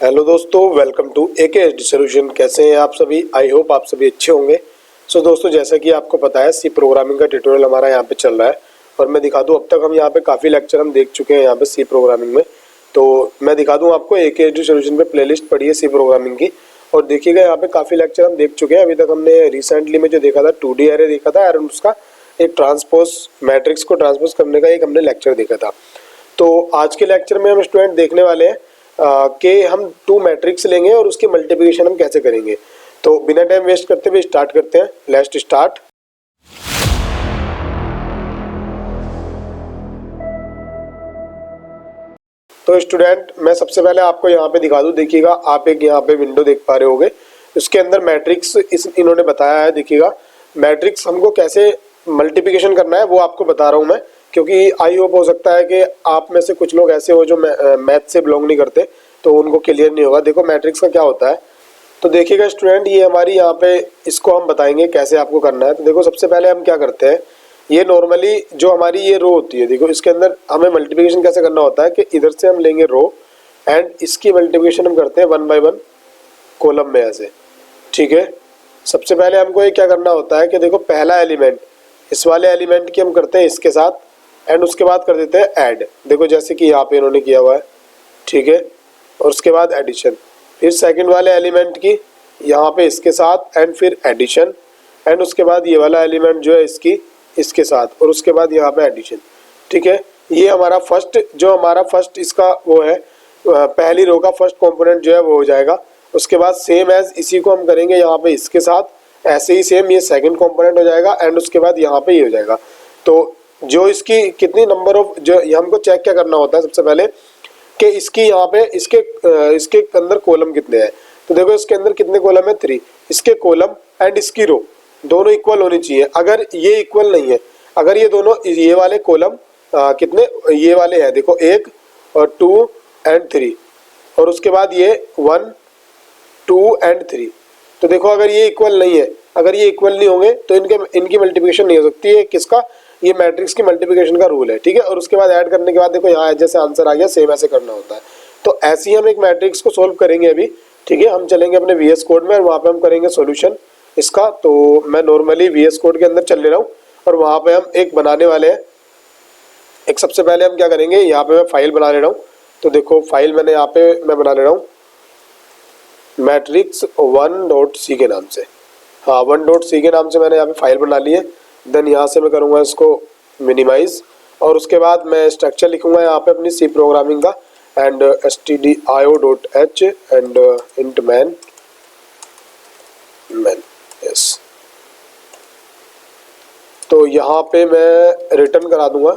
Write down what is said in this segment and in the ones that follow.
Hello दोस्तों, welcome to AKSD solution. कैसे हैं आप सभी? आई होप आप सभी अच्छे होंगे। सो दोस्तों, जैसा कि आपको पता है सी प्रोग्रामिंग का ट्यूटोरियल हमारा यहाँ पे चल रहा है और मैं दिखा दूँ, अब तक हम यहाँ पे काफ़ी लेक्चर हम देख चुके हैं यहाँ पे सी प्रोग्रामिंग में। तो मैं दिखा दूँ आपको AKSD सॉल्यूशन पे प्लेलिस्ट पड़ी है सी प्रोग्रामिंग की, और देखिएगा यहाँ पे काफ़ी लेक्चर हम देख चुके हैं। अभी तक हमने रिसेंटली में जो देखा था 2D एरे देखा था और उसका एक ट्रांसपोज मैट्रिक्स को ट्रांसपोज करने का एक हमने लेक्चर देखा था। तो आज के लेक्चर में हम स्टूडेंट देखने वाले हैं कि हम 2 मैट्रिक्स लेंगे और उसकी मल्टीप्लिकेशन हम कैसे करेंगे। तो बिना टाइम वेस्ट करते हुए स्टार्ट करते हैं। Let's start. तो स्टूडेंट, मैं सबसे पहले आपको यहाँ पे दिखा दूँ। देखिएगा, आप एक यहाँ पे विंडो देख पा रहे होगे, इसके अंदर मैट्रिक्स इन्होंने बताया है। देखिएगा, मैट्रिक्स हमको कैसे मल्टीप्लिकेशन करना है वो आपको बता रहा हूँ मैं, क्योंकि आई होप हो सकता है कि आप में से कुछ लोग ऐसे हो जो मैथ से बिलोंग नहीं करते, तो उनको क्लियर नहीं होगा। देखो मैट्रिक्स का क्या होता है। तो देखिएगा स्टूडेंट, ये हमारी यहाँ पे इसको हम बताएंगे कैसे आपको करना है। तो देखो, सबसे पहले हम क्या करते हैं, ये नॉर्मली जो हमारी ये रो होती है, देखो इसके अंदर हमें मल्टीप्लिकेशन कैसे करना होता है कि इधर से हम लेंगे रो एंड इसकी मल्टीप्लिकेशन हम करते हैं 1 बाय 1 कॉलम में ऐसे। ठीक है, सबसे पहले हमको ये क्या करना होता है कि देखो, पहला एलिमेंट इस वाले एलिमेंट की हम करते हैं इसके साथ एंड उसके बाद कर देते हैं ऐड। देखो जैसे कि यहाँ पे इन्होंने किया हुआ है। ठीक है, और उसके बाद एडिशन, फिर सेकंड वाले एलिमेंट की यहाँ पे इसके साथ एंड फिर एडिशन, एंड उसके बाद ये वाला एलिमेंट जो है इसकी इसके साथ, और उसके बाद यहाँ पे एडिशन। ठीक है, ये हमारा फर्स्ट इसका वो है, पहली रो का फर्स्ट कंपोनेंट जो है वो हो जाएगा। उसके बाद सेम एज इसी को हम करेंगे यहाँ पे इसके साथ, ऐसे ही सेम ये सेकंड कंपोनेंट हो जाएगा एंड उसके बाद यहाँ पे ये हो जाएगा। तो जो इसकी कितनी नंबर ऑफ, जो हमको चेक क्या करना होता है सबसे पहले कि इसकी यहाँ पे इसके अंदर कॉलम कितने हैं। तो देखो इसके अंदर कितने कॉलम है, 3। इसके कॉलम एंड इसकी रो दोनों इक्वल होनी चाहिए। अगर ये इक्वल नहीं है, अगर ये दोनों ये वाले कॉलम कितने ये वाले हैं, देखो 1 और 2 एंड 3, और उसके बाद ये 1 2 एंड 3। तो देखो अगर ये इक्वल नहीं है, अगर ये इक्वल नहीं होंगे तो इनकी मल्टीप्लिकेशन नहीं हो सकती है। किसका? ये मैट्रिक्स की मल्टीप्लिकेशन का रूल है। ठीक है, और उसके बाद ऐड करने के बाद देखो यहाँ जैसे आंसर आ गया, सेम ऐसे करना होता है। तो ऐसे ही हम एक मैट्रिक्स को सोल्व करेंगे अभी। ठीक है, हम चलेंगे अपने VS कोड में और वहाँ पे हम करेंगे सॉल्यूशन इसका। तो मैं नॉर्मली VS कोड के अंदर चल ले रहा हूँ और वहाँ पे हम एक बनाने वाले हैं। एक सबसे पहले हम क्या करेंगे, यहाँ पे मैं फाइल बना ले रहा हूँ। तो देखो फाइल मैंने यहाँ पे मैं बना ले रहा हूँ मैट्रिक्स 1.c के नाम से। हाँ, 1.c के नाम से मैंने यहाँ पे फाइल बना ली है। देन यहाँ से मैं करूँगा इसको मिनिमाइज, और उसके बाद मैं स्ट्रक्चर लिखूँगा यहाँ पे अपनी सी प्रोग्रामिंग का, and stdio.h and int man yes. तो यहाँ पे मैं रिटर्न करा दूंगा।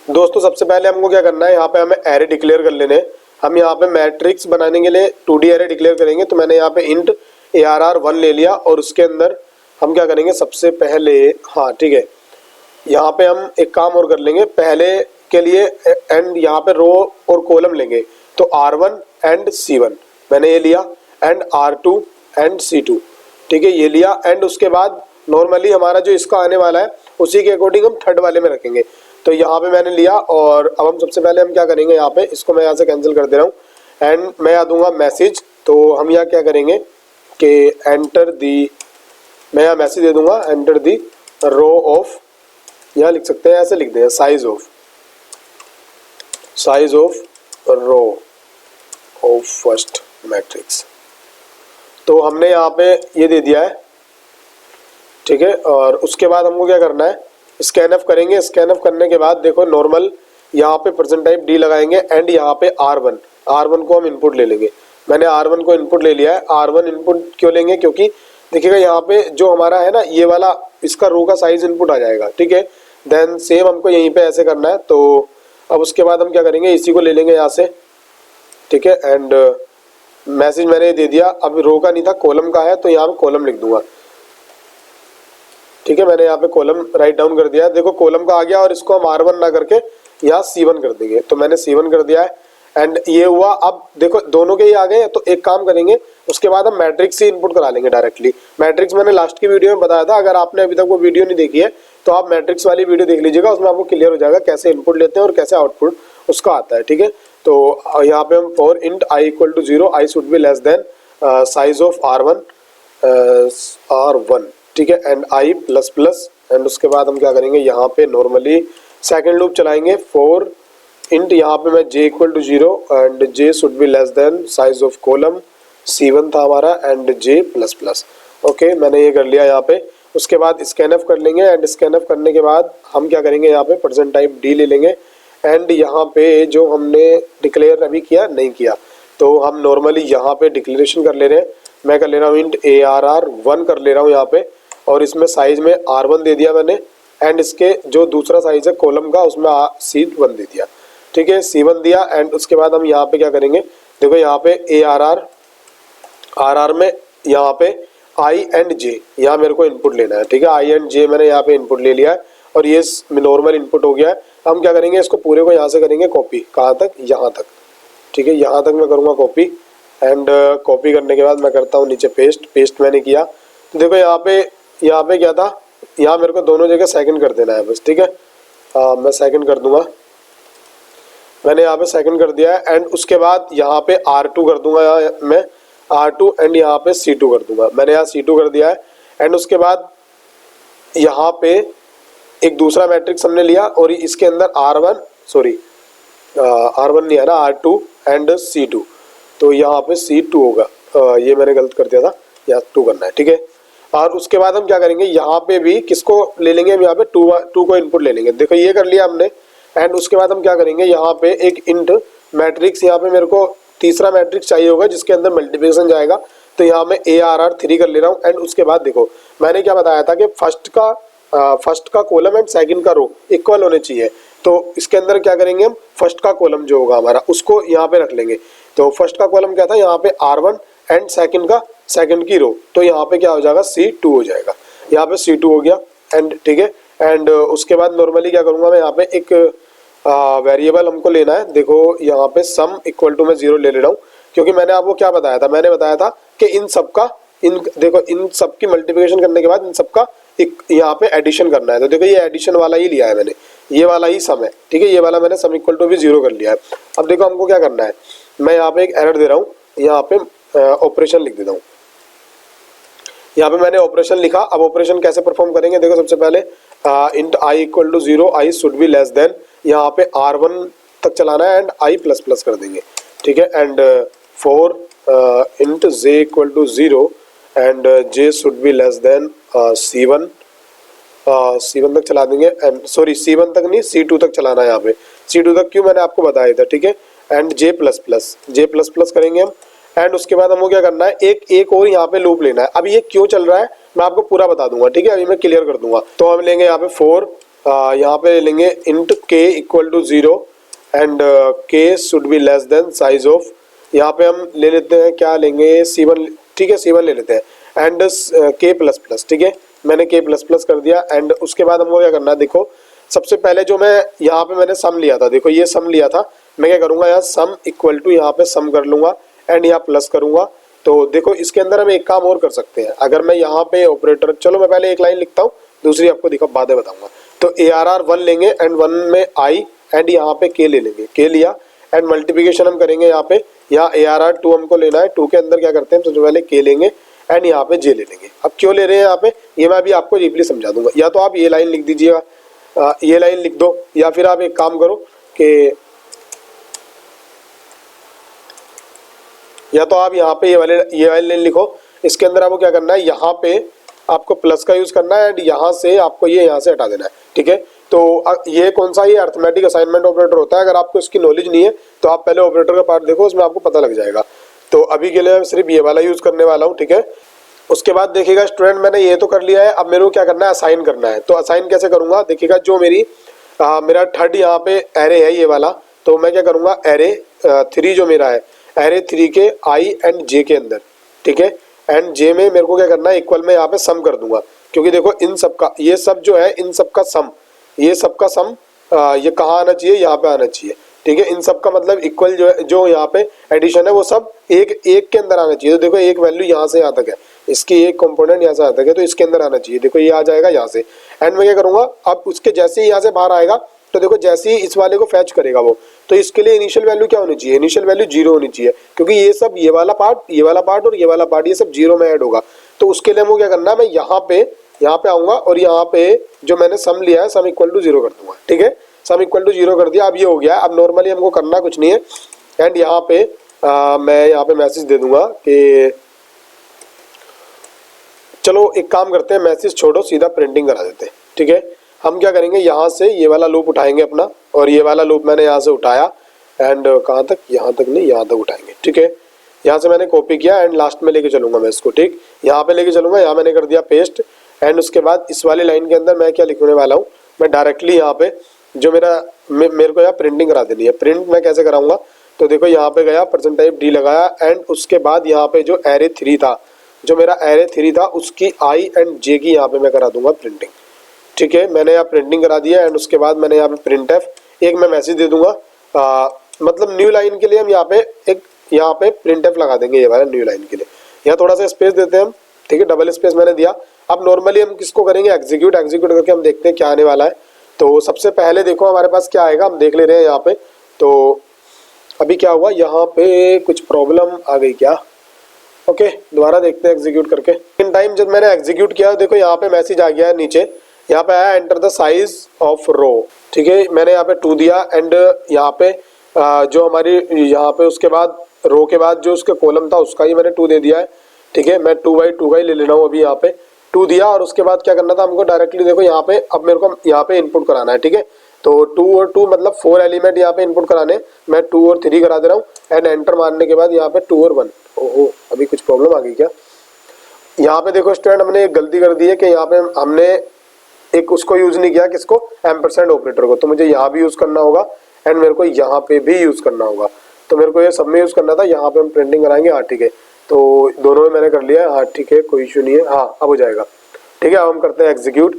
दोस्तों सबसे पहले हमको क्या करना है, यहाँ पे हमें एरे डिक्लेयर कर लेने हैं। हम यहाँ पे मैट्रिक्स बनाने के लिए 2D एरे डिक्लेयर करेंगे। तो मैंने यहाँ पे इंट ARR1 ले लिया और उसके अंदर हम क्या करेंगे सबसे पहले, हाँ ठीक है, यहाँ पे हम एक काम और कर लेंगे पहले के लिए, एंड यहाँ पे रो और कॉलम लेंगे। तो R1 एंड C1 मैंने ये लिया, एंड R2 एंड C2। ठीक है, ये लिया, एंड उसके बाद नॉर्मली हमारा जो इसका आने वाला है उसी के अकॉर्डिंग हम थर्ड वाले में रखेंगे। तो यहाँ पे मैंने लिया, और अब हम सबसे पहले हम क्या करेंगे, यहाँ पे इसको मैं यहाँ से कैंसिल कर दे रहा हूँ एंड मैं यहाँ दूंगा मैसेज। तो हम यहाँ क्या करेंगे कि एंटर दी, मैं यहाँ मैसेज दे दूंगा एंटर दी रो ऑफ, यहाँ लिख सकते हैं ऐसे लिख दें size of row of first matrix. तो हमने यहाँ पे ये दे दिया है। ठीक है, और उसके बाद हमको क्या करना है, स्कैन ऑफ करेंगे। स्कैन ऑफ करने के बाद देखो नॉर्मल यहाँ पे %d लगाएंगे एंड यहाँ पे R1 को हम इनपुट ले लेंगे। मैंने R1 को इनपुट ले लिया है। R1 इनपुट क्यों लेंगे, क्योंकि देखिएगा यहाँ पे जो हमारा है ना ये वाला, इसका रो का साइज इनपुट आ जाएगा। ठीक है, देन सेम हमको यहीं पे ऐसे करना है। तो अब उसके बाद हम क्या करेंगे, इसी को ले लेंगे यहाँ से। ठीक है, एंड मैसेज मैंने दे दिया। अब रो का नहीं था, कॉलम का है, तो यहाँ मैं कॉलम लिख दूंगा। ठीक है, मैंने यहाँ पे कॉलम राइट डाउन कर दिया। देखो कॉलम का आ गया, और इसको हम R1 ना करके यहाँ C1 कर देंगे। तो मैंने C1 कर दिया है एंड ये हुआ। अब देखो दोनों के ही आ गए, तो एक काम करेंगे, उसके बाद हम मैट्रिक्स से इनपुट करा लेंगे डायरेक्टली। मैट्रिक्स मैंने लास्ट की वीडियो में बताया था, अगर आपने अभी तक वो वीडियो नहीं देखी है तो आप मैट्रिक्स वाली वीडियो देख लीजिएगा, उसमें आपको क्लियर हो जाएगा कैसे इनपुट लेते हैं और कैसे आउटपुट उसका आता है। ठीक है, तो यहाँ पे हम for int I equal to 0 I should be less than size of R1, ठीक है, एंड आई प्लस प्लस, एंड उसके बाद हम क्या करेंगे यहाँ पे नॉर्मली सेकेंड लूप चलाएंगे फॉर इंट, यहाँ पे मैं j equal to 0 and j should be less than size of column C1 था हमारा and j plus plus. Okay, मैंने ये कर लिया यहाँ पे। उसके बाद स्कैनफ कर लेंगे एंड स्कैनफ करने के बाद हम क्या करेंगे यहाँ पे परसेंट टाइप d ले लेंगे एंड यहाँ पे जो हमने डिक्लेयर अभी किया नहीं किया तो हम नॉर्मली यहाँ पे डिक्लेरेशन कर ले रहे हैं। मैं कर ले रहा हूँ इंट ARR1 कर ले रहा हूँ यहाँ पे, और इसमें साइज में R1 दे दिया मैंने एंड इसके जो दूसरा साइज है कॉलम का उसमें C1 दे दिया, ठीक है, C1 दिया। एंड उसके बाद हम यहाँ पे क्या करेंगे, देखो यहाँ पे ARR में यहाँ पे I एंड J यहाँ मेरे को इनपुट लेना है, ठीक है, I एंड J मैंने यहाँ पे इनपुट ले लिया है और ये नॉर्मल इनपुट हो गया है। हम क्या करेंगे, इसको पूरे को यहाँ से करेंगे कॉपी, कहाँ तक, यहाँ तक, ठीक है, यहाँ तक मैं करूँगा कॉपी एंड कॉपी करने के बाद मैं करता हूँ नीचे पेस्ट मैंने किया। तो देखो यहाँ पे क्या था, यहाँ मेरे को दोनों जगह सेकंड कर देना है बस, ठीक है, मैं सेकंड कर दूंगा, मैंने यहाँ पे सेकंड कर दिया है एंड उसके बाद यहाँ पे R2 कर दूंगा, यहाँ मैं R2 एंड यहाँ पे C2 कर दूंगा, मैंने यहाँ C2 कर दिया है एंड उसके बाद यहाँ पे एक दूसरा मैट्रिक्स हमने लिया और इसके अंदर R1 नहीं है ना, R2 एंड C2, तो यहाँ पे C2 होगा, ये मैंने गलत कर दिया था, यहाँ 2 करना है, ठीक है। और उसके बाद हम क्या करेंगे, यहाँ पे भी किसको ले लेंगे, हम यहाँ पे 2 को इनपुट ले लेंगे, देखो ये कर लिया हमने। एंड उसके बाद हम क्या करेंगे, यहाँ पे एक इंट मैट्रिक्स, यहाँ पे मेरे को तीसरा मैट्रिक्स चाहिए होगा जिसके अंदर मल्टीप्लिकेशन जाएगा, तो यहाँ मैं ARR3 कर ले रहा हूँ। एंड उसके बाद देखो मैंने क्या बताया था कि फर्स्ट का कॉलम एंड सेकंड का रो इक्वल होने चाहिए, तो इसके अंदर क्या करेंगे, हम फर्स्ट का कॉलम जो होगा हमारा उसको यहाँ पे रख लेंगे। तो फर्स्ट का कॉलम क्या था, यहाँ पे R1 एंड सेकंड की रो, तो यहाँ पे क्या हो जाएगा, C2 हो जाएगा, यहाँ पे C2 हो गया एंड ठीक है। एंड उसके बाद नॉर्मली क्या करूँगा, मैं यहाँ पे एक वेरिएबल हमको लेना है, देखो यहाँ पे सम इक्वल टू मैं 0 ले रहा हूँ, क्योंकि मैंने आपको क्या बताया था, मैंने बताया था कि इन सब की मल्टीप्लिकेशन करने के बाद इन सब का एक यहाँ पे एडिशन करना है। तो देखो ये एडिशन वाला ही लिया है मैंने, ये वाला ही सम है, ठीक है, ये वाला मैंने सम इक्वल टू भी 0 कर लिया है। अब देखो हमको क्या करना है, मैं यहाँ पे एक एरर दे रहा हूँ, यहाँ पे ऑपरेशन लिख देता हूँ, यहाँ पे मैंने ऑपरेशन लिखा। अब ऑपरेशन कैसे परफॉर्म करेंगे, देखो सबसे पहले int I equal to 0 I should be less than, यहाँ पे R1 तक चलाना है एंड आई प्लस प्लस कर देंगे, ठीक है। And for int j equal to 0 and j should be less than C1 तक चला देंगे, एंड सॉरी C1 तक नहीं, C2 तक चलाना है यहाँ पे, C2 तक क्यों मैंने आपको बताया था, ठीक है। एंड j प्लस प्लस करेंगे हम। एंड उसके बाद हमको क्या करना है, एक और यहाँ पे लूप लेना है। अब ये क्यों चल रहा है मैं आपको पूरा बता दूंगा, ठीक है, अभी मैं क्लियर कर दूंगा। तो हम लेंगे यहाँ पे यहाँ पे लेंगे int k equal to 0 and k should be less than size of, यहाँ पे हम ले लेते हैं, क्या लेंगे, C1, ठीक है, C1 ले लेते हैं एंड k प्लस प्लस, ठीक है, मैंने k प्लस प्लस कर दिया। एंड उसके बाद हमको क्या करना है, देखो सबसे पहले जो मैं यहाँ पे मैंने सम लिया था, देखो ये सम लिया था, मैं क्या करूँगा, यहाँ सम इक्वल टू यहाँ पे सम कर लूँगा एंड यहाँ प्लस करूँगा। तो देखो इसके अंदर हम एक काम और कर सकते हैं, अगर मैं यहाँ पे ऑपरेटर, चलो मैं पहले एक लाइन लिखता हूँ, दूसरी आपको दिखा बाद में बताऊंगा। तो ARR1 लेंगे एंड 1 में I एंड यहाँ पे k ले लेंगे, k लिया एंड मल्टीप्लिकेशन हम करेंगे यहाँ पे, यहाँ ARR2 हमको लेना है, 2 के अंदर क्या करते हैं, सबसे पहले k लेंगे एंड यहाँ पे j ले लेंगे। अब क्यों ले रहे हैं यहाँ पे, ये मैं अभी आपको डीपली समझा दूंगा, या तो आप ये लाइन लिख दीजिएगा, ये लाइन लिख दो, या फिर आप एक काम करो कि या तो आप यहाँ पे ये वाली लाइन लिखो, इसके अंदर आपको क्या करना है, यहाँ पे आपको प्लस का यूज करना है एंड यहाँ से आपको ये यहाँ से हटा देना है, ठीक है। तो ये कौन सा, ये अरिथमेटिक असाइनमेंट ऑपरेटर होता है, अगर आपको इसकी नॉलेज नहीं है तो आप पहले ऑपरेटर का पार्ट देखो, उसमें आपको पता लग जाएगा। तो अभी के लिए मैं सिर्फ ये वाला यूज करने वाला हूँ, ठीक है। उसके बाद देखिएगा स्टूडेंट, मैंने ये तो कर लिया है, अब मेरे को क्या करना है, असाइन करना है। तो असाइन कैसे करूंगा, देखिएगा जो मेरा थर्ड यहाँ पे एरे है ये वाला, तो मैं क्या करूंगा, एरे 3 जो मेरा है, एरे 3 के I एंड J के अंदर, ठीक है, एंड J में मेरे को क्या करना है, इक्वल में यहाँ पे सम कर दूंगा, क्योंकि देखो इन सब का, ये सब जो है इन सब का सम, ये सब का सम ये कहाँ आना चाहिए, यहाँ पे आना चाहिए, ठीक है। इन सब का मतलब इक्वल जो यहाँ पे एडिशन है वो सब एक के अंदर आना चाहिए। तो देखो एक वैल्यू यहाँ से यहाँ तक है, इसकी एक कंपोनेंट यहाँ से यहाँ तक है, तो इसके अंदर आना चाहिए, देखो ये आ जाएगा यहाँ से। एंड मैं क्या करूँगा, अब उसके जैसे ही यहाँ से बाहर आएगा तो देखो जैसे ही इस वाले को फैच करेगा वो, तो इसके लिए इनिशियल वैल्यू क्या होनी चाहिए, इनिशियल वैल्यू 0 होनी चाहिए, क्योंकि ये सब ये वाला पार्ट और ये वाला पार्ट ये सब 0 में ऐड होगा। तो उसके लिए हमको क्या करना है, मैं यहाँ पे आऊंगा और यहाँ पे जो मैंने सम लिया है सम इक्वल टू 0 कर दूंगा। ठीक है, सम इक्वल टू 0 कर दिया। अब ये हो गया। अब नॉर्मली हमको करना कुछ नहीं है, एंड यहाँ पे मैं यहाँ पे मैसेज दे दूंगा कि चलो एक काम करते हैं, मैसेज छोड़ो सीधा प्रिंटिंग करा देते हैं। ठीक है, हम क्या करेंगे, यहाँ से ये वाला लूप उठाएंगे अपना, और ये वाला लूप मैंने यहाँ से उठाया एंड कहाँ तक, यहाँ तक नहीं, यहाँ तक उठाएंगे। ठीक है, यहाँ से मैंने कॉपी किया एंड लास्ट में लेके चलूंगा मैं इसको। ठीक, यहाँ पे लेके चलूंगा, यहाँ मैंने कर दिया पेस्ट, एंड उसके बाद इस वाली लाइन के अंदर मैं क्या लिखने वाला हूँ, मैं डायरेक्टली यहाँ पे जो मेरे को यहाँ प्रिंटिंग करा देनी है। प्रिंट मैं कैसे कराऊंगा, तो देखो यहाँ पे गया, %d लगाया, एंड उसके बाद यहाँ पे जो एरे 3 था, जो मेरा एरे 3 था, उसकी i एंड j की यहाँ पे मैं करा दूंगा प्रिंटिंग। ठीक है, मैंने यहाँ प्रिंटिंग करा दिया, एंड उसके बाद मैंने यहाँ पे प्रिंट एफ एक मैं मैसेज दे दूंगा, मतलब न्यू लाइन के लिए हम यहाँ पे प्रिंट एफ लगा देंगे, ये वाला न्यू लाइन के लिए। यहाँ थोड़ा सा स्पेस देते हैं हम। ठीक है, डबल स्पेस मैंने दिया। अब नॉर्मली हम किसको करेंगे, एग्जीक्यूट करके हम देखते हैं क्या आने वाला है। तो सबसे पहले देखो हमारे पास क्या आएगा, हम देख ले रहे हैं यहाँ पे। तो अभी क्या हुआ, यहाँ पे कुछ प्रॉब्लम आ गई क्या, ओके दोबारा देखते हैं एग्जीक्यूट करके। इन टाइम जब मैंने एग्जीक्यूट किया, देखो यहाँ पे मैसेज आ गया है नीचे, यहाँ पे आया एंटर द साइज ऑफ रो। ठीक है, मैंने यहाँ पे 2 दिया, एंड यहाँ पे जो हमारी यहाँ पे उसके बाद रो के बाद जो उसके कॉलम था उसका ही मैंने 2 दे दिया है। ठीक है, मैं 2x2 का ही ले लेना हूँ अभी। यहाँ पे 2 दिया, और उसके बाद क्या करना था हमको, डायरेक्टली देखो यहाँ पे अब मेरे को यहाँ पे इनपुट कराना है। ठीक है, तो 2 और 2 मतलब 4 एलिमेंट यहाँ पे इनपुट कराने, मैं 2 और 3 करा दे रहा हूँ, एंड एंटर मारने के बाद यहाँ पे 2 और 1। ओहो, अभी कुछ प्रॉब्लम आ गई क्या, यहाँ पे देखो स्टूडेंट हमने एक गलती कर दी है कि यहाँ पे हमने एक उसको यूज नहीं किया, किसको, एम्परसेंड ऑपरेटर को। तो मुझे यहाँ भी यूज करना होगा, एंड मेरे को यहाँ पे भी यूज करना होगा। तो मेरे को ये सब में यूज करना था, यहाँ पे हम प्रिंटिंग कराएंगे। हाँ ठीक है, तो दोनों में मैंने कर लिया है। हाँ ठीक है, कोई इशू नहीं है। हाँ अब हो जाएगा। ठीक है, अब हम करते हैं एग्जीक्यूट।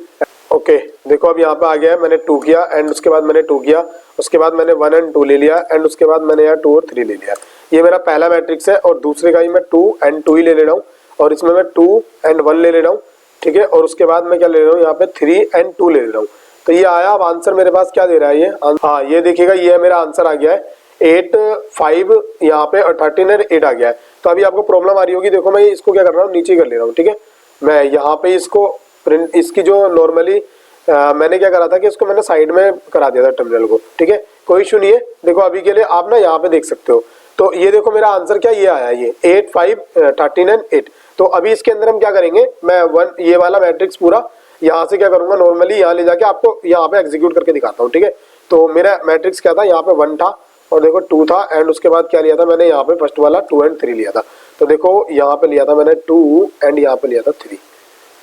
ओके देखो अब यहाँ पे आ गया है, मैंने 2 किया, एंड उसके बाद मैंने 2 किया, उसके बाद मैंने 1 एंड 2 ले लिया, एंड उसके बाद मैंने यहाँ 2 और 3 ले लिया। ये मेरा पहला मैट्रिक्स है, और दूसरे का ही मैं 2 एंड 2 ही ले रहा हूँ, और इसमें मैं 2 एंड 1 ले रहा हूँ। ठीक है, और उसके बाद मैं क्या ले रहा हूँ, यहाँ पे 3 एंड 2 ले रहा हूँ। तो ये आया। अब आंसर मेरे पास क्या दे रहा है ये, हाँ ये देखिएगा, ये मेरा आंसर आ गया है 8, 5 यहाँ पे, और 13 और 8 आ गया है। तो अभी आपको प्रॉब्लम आ रही होगी, देखो मैं इसको क्या कर रहा हूँ, नीचे कर ले रहा हूँ। ठीक है, मैं यहाँ पे इसको प्रिंट, इसकी जो नॉर्मली मैंने क्या करा था कि इसको मैंने साइड में करा दिया था टर्मिनल को। ठीक है, कोई इशू नहीं है। देखो अभी के लिए आप ना यहाँ पे देख सकते हो। तो ये देखो मेरा आंसर क्या ये आया, ये 8, 5, 13 एंड 8। तो अभी इसके अंदर हम क्या करेंगे, मैं 1 ये वाला मैट्रिक्स पूरा यहाँ से क्या करूंगा, नॉर्मली यहाँ ले जाके आपको यहाँ पे एग्जीक्यूट करके दिखाता हूँ। ठीक है, तो मेरा मैट्रिक्स क्या था, यहाँ पे 1 था, और देखो 2 था, एंड उसके बाद क्या लिया था मैंने, यहाँ पे फर्स्ट वाला 2 एंड 3 लिया था। तो देखो यहाँ पे लिया था मैंने 2 एंड यहाँ पे लिया था 3।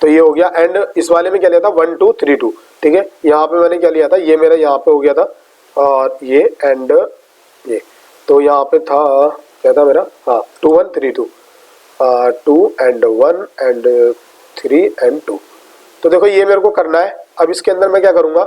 तो ये हो गया, एंड इस वाले में क्या लिया था 1 2 3 2। ठीक है, यहाँ पे मैंने क्या लिया था, ये मेरा यहाँ पे हो गया था, और ये एंड ये, तो यहाँ पे था क्या था मेरा, हाँ 2 1 3 2, 2 एंड 1 एंड 3 एंड 2। तो देखो ये मेरे को करना है। अब इसके अंदर मैं क्या करूंगा,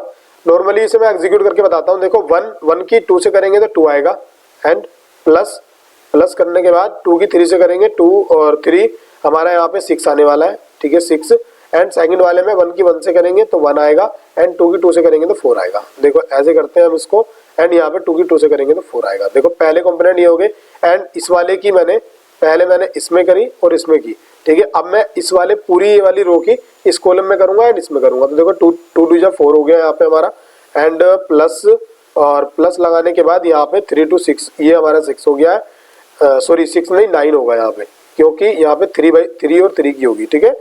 नॉर्मली इसे मैं एग्जीक्यूट करके बताता हूँ। देखो 1 की 2 से करेंगे तो 2 आएगा, एंड प्लस करने के बाद 2 की 3 से करेंगे 2 और 3 हमारा यहाँ पे 6 आने वाला है। ठीक है 6, एंड सेकंड वाले में 1 की 1 से करेंगे तो 1 आएगा, एंड 2 की 2 से करेंगे तो 4 आएगा। देखो ऐसे करते हैं हम इसको, एंड यहाँ पे 2 की 2 से करेंगे तो 4 आएगा। देखो पहले कंपोनेंट ये हो गए, एंड इस वाले की पहले मैंने इसमें करी और इसमें की। ठीक है, अब मैं इस वाले पूरी ये वाली रो की इस कॉलम में करूंगा एंड इसमें करूंगा। तो देखो 2 2 जा 4 हो गया यहाँ पे हमारा, एंड प्लस लगाने के बाद यहाँ पे 3 2 6, ये हमारा 6 हो गया है। सॉरी 6 नहीं 9 होगा यहाँ पे, क्योंकि यहाँ पे 3 और 3 की होगी। ठीक है,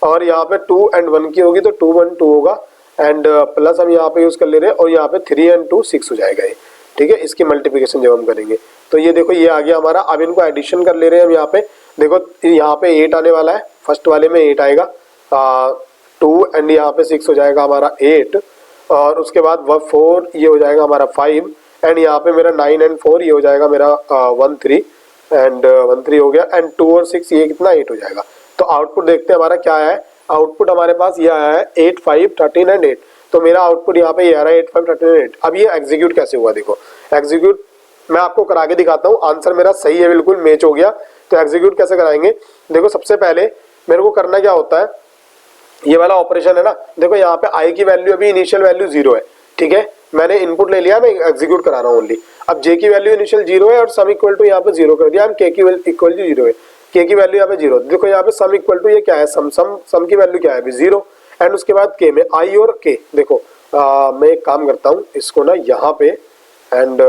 और यहाँ पे 2 एंड 1 की होगी तो 2 1 2 होगा, एंड प्लस हम यहाँ पे यूज कर ले रहे हैं, और यहाँ पे 3 एंड 2 6 हो जाएगा ये। ठीक है, इसकी मल्टीप्लिकेशन जब हम करेंगे तो ये देखो ये आ गया हमारा। अब इनको एडिशन कर ले रहे हैं हम यहाँ पे। देखो यहाँ पे 8 आने वाला है, फर्स्ट वाले में 8 आएगा, 2 एंड यहाँ पे 6 हो जाएगा हमारा 8, और उसके बाद 4 ये हो जाएगा हमारा 5, एंड यहाँ पे मेरा 9 एंड 4 ये हो जाएगा मेरा 1 3, एंड 1 3 हो गया, एंड 2 और 6 ये कितना 8 हो जाएगा। तो आउटपुट देखते हैं हमारा क्या है। आउटपुट हमारे पास ये आया है 8 5 13 एंड 8। तो मेरा आउटपुट यहाँ पे ये आ रहा है 8 5 13 एंड 8। अब ये एग्जीक्यूट कैसे हुआ, देखो एग्जीक्यूट मैं आपको करा के दिखाता हूँ। आंसर मेरा सही है, बिल्कुल मैच हो गया। तो एग्जीक्यूट कैसे कराएंगे, देखो सबसे पहले मेरे को करना क्या होता है, ये वाला ऑपरेशन है ना, देखो यहाँ पे आई की वैल्यू अभी इनिशियल वैल्यू 0 है। ठीक है, मैंने इनपुट ले लिया, मैं एग्जीक्यूट करा रहा हूँ ओनली। अब जे की वैल्यू इनिशियल 0 है और सम इक्वल टू यहाँ पे 0 कर दिया, के की इक्वल टू 0 है, के की वैल्यू यहाँ पे 0। देखो यहाँ पे सम इक्वल टू ये क्या है, सम की वैल्यू क्या है अभी 0, एंड उसके बाद के में आई और के। देखो मैं एक काम करता हूँ, इसको ना यहाँ पे एंड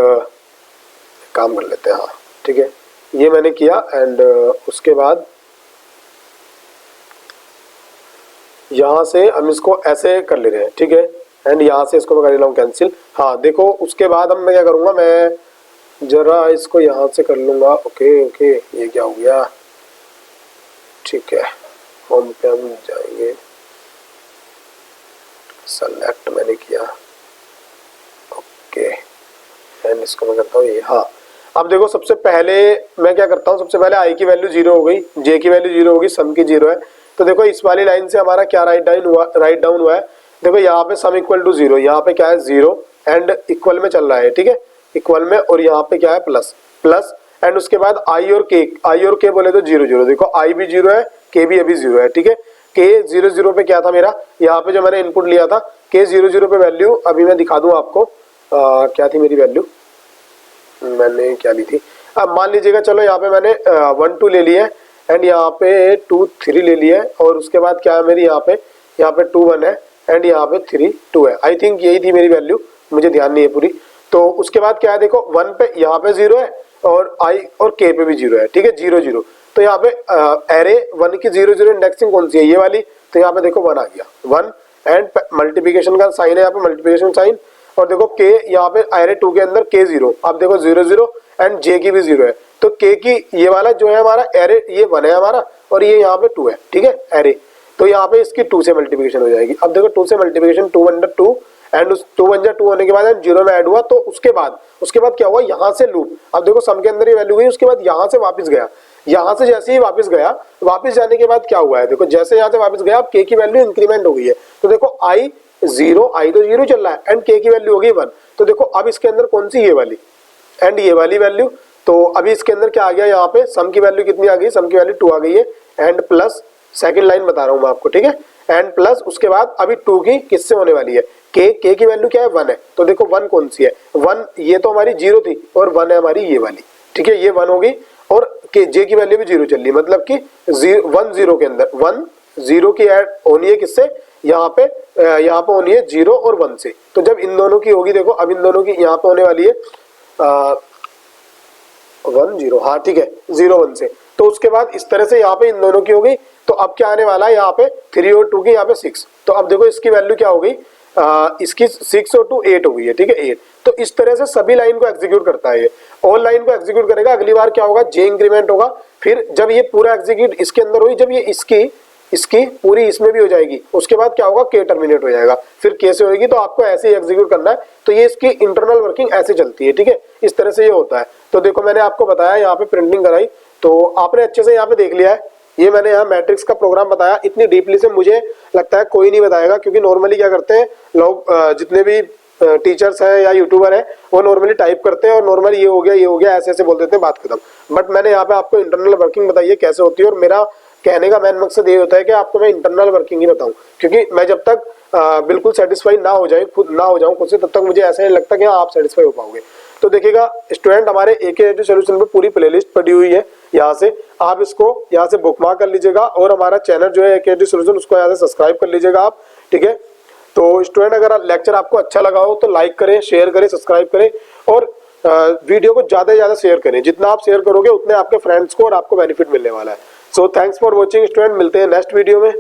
काम कर लेते हैं, हाँ ठीक है, ये मैंने किया एंड उसके बाद यहाँ से हम इसको ऐसे कर ले रहे हैं, ठीक है, एंड यहाँ से इसको मैं कर ले रहा हूँ कैंसिल। हाँ देखो उसके बाद अब मैं क्या करूँगा, मैं जरा इसको यहाँ से कर लूँगा। ओके ओके, ये क्या हो गया, ठीक है, होम पे हम जाएंगे, सेलेक्ट मैंने किया, ओके, एंड इसको मैं करता हूँ ये। हाँ अब देखो सबसे पहले मैं क्या करता हूँ, सबसे पहले आई की वैल्यू 0 हो गई, जे की वैल्यू 0 होगी, सम की 0 है। तो देखो इस वाली लाइन से हमारा क्या राइट डाउन हुआ है, देखो यहाँ पे सम इक्वल टू 0, यहाँ पे क्या है 0 एंड इक्वल में चल रहा है, ठीक है, इक्वल में, और यहाँ पे क्या है प्लस प्लस, एंड उसके बाद आई और के बोले तो 0 0। देखो आई भी 0 है, के भी अभी 0 है, ठीक है। के 0 0 पे क्या था मेरा, यहाँ पे जो मैंने इनपुट लिया था के 0 0 पे वैल्यू अभी मैं दिखा दूं आपको, क्या थी मेरी वैल्यू, मैंने क्या ली थी। अब मान लीजिएगा, चलो यहाँ पे मैंने 1 2 ले लिया एंड यहाँ पे 2 3 ले लिया है, और उसके बाद क्या है मेरी यहाँ पे 2 1 है एंड यहाँ पे 3 2 है। आई थिंक यही थी मेरी वैल्यू, मुझे ध्यान नहीं है पूरी। तो उसके बाद क्या है, देखो 1 पे यहाँ पे 0 है और आई और के पे भी 0 है, ठीक है, 0 0। तो यहाँ पे एरे 1 की 0 0 इंडेक्सिंग कौन सी है, ये वाली, तो यहाँ पे देखो 1 आ गया, 1 एंड मल्टीप्लिकेशन का साइन है यहाँ पे, मल्टीप्लिकेशन साइन, और देखो के यहाँ पे एरे 2 के अंदर के 0, अब देखो 0 0 एंड जे की भी 0 है, तो के की ये वाला जो है हमारा एरे, ये 1 है हमारा और ये यहाँ पे 2 है, ठीक है, एरे, तो यहाँ पे इसकी 2 से मल्टीप्लिकेशन हो जाएगी। अब देखो 2 से मल्टीप्लिकेशन 2 अंडर 2 एंड उस 2 1 जा 2 होने के बाद 0 में ऐड हुआ, तो उसके बाद क्या हुआ, यहाँ से लूप, अब देखो सम के अंदर ये वैल्यू गई, उसके बाद यहाँ से वापस गया, यहाँ से जैसे ही वापस गया, वापस जाने के बाद क्या हुआ है, देखो जैसे यहाँ से वापस गया, अब के की वैल्यू इंक्रीमेंट हो गई है, तो देखो आई 0, आई तो 0 चल रहा है एंड के की वैल्यू हो गई 1। तो देखो अब इसके अंदर कौन सी, ये वाली एंड ये वाली वैल्यू, तो अभी इसके अंदर क्या आ गया, यहाँ पे सम की वैल्यू कितनी आ गई, सम की वैल्यू 2 आ गई है एंड प्लस, सेकंड लाइन बता रहा हूँ मैं आपको, ठीक है, एंड प्लस उसके बाद अभी 2 की किससे होने वाली है, के की वैल्यू क्या है 1 है, तो देखो 1 कौन सी है, 1 ये तो हमारी 0 थी और 1 है हमारी ये वाली, ठीक है, ये 1 होगी, और के जे की वैल्यू भी 0 चल रही, मतलब कि 1 0 के अंदर 1 0 की ऐड होनी है किससे, यहाँ पे होनी है 0 और 1 से। तो जब इन दोनों की होगी, देखो अब इन दोनों की यहाँ पे होने वाली है 1 0, हाँ ठीक है, 0 1 से, तो उसके बाद इस तरह से यहाँ पे इन दोनों की हो गई, तो अब क्या आने वाला है यहाँ पे 3 और 2 की यहाँ पे 6, तो अब देखो इसकी वैल्यू क्या हो गई, इसकी 6 और 2 8 हो गई है, ठीक है, 8। तो इस तरह से सभी लाइन को एग्जीक्यूट करता है ये, ऑल लाइन को एग्जीक्यूट करेगा। अगली बार क्या होगा, जे इंक्रीमेंट होगा, फिर जब ये पूरा एग्जीक्यूट इसके अंदर हुई, जब ये इसकी पूरी इसमें भी हो जाएगी, उसके बाद क्या होगा, के टर्मिनेट हो जाएगा, फिर के से होगी, तो आपको ऐसे ही एग्जीक्यूट करना है। तो ये इसकी इंटरनल वर्किंग ऐसे चलती है, ठीक है, इस तरह से ये होता है। तो देखो मैंने आपको बताया, यहाँ पे प्रिंटिंग कराई, तो आपने अच्छे से यहाँ पे देख लिया है, ये मैंने यहाँ मैट्रिक्स का प्रोग्राम बताया, इतनी डीपली से मुझे लगता है कोई नहीं बताएगा, क्योंकि नॉर्मली क्या करते हैं लोग, जितने भी टीचर्स हैं या यूट्यूबर हैं, वो नॉर्मली टाइप करते हैं और नॉर्मली ये हो गया ऐसे ऐसे बोल देते हैं, बात खत्म। बट मैंने यहाँ पे आपको इंटरनल वर्किंग बताई है कैसे होती है, और मेरा कहने का मेन मकसद ये होता है कि आपको मैं इंटरनल वर्किंग ही बताऊं, क्योंकि मैं जब तक बिल्कुल सेटिस्फाई ना हो जाऊं खुद से, तब तक मुझे ऐसा नहीं लगता कि आप सेटिस्फाई हो पाओगे। तो देखिएगा स्टूडेंट, हमारे एके सॉल्यूशन पे पूरी प्लेलिस्ट पड़ी हुई है, यहाँ से आप इसको यहाँ से बुकमार्क कर लीजिएगा, और हमारा चैनल जो है एके सॉल्यूशन, उसको यहाँ से सब्सक्राइब कर लीजिएगा आप, ठीक है। तो स्टूडेंट, अगर लेक्चर आपको अच्छा लगा हो तो लाइक करें, शेयर करें, सब्सक्राइब करें, और वीडियो को ज़्यादा से ज़्यादा शेयर करें। जितना आप शेयर करोगे उतने आपके फ्रेंड्स को और आपको बेनिफिट मिलने वाला है। So thanks for watching student, मिलते हैं नेक्स्ट वीडियो में।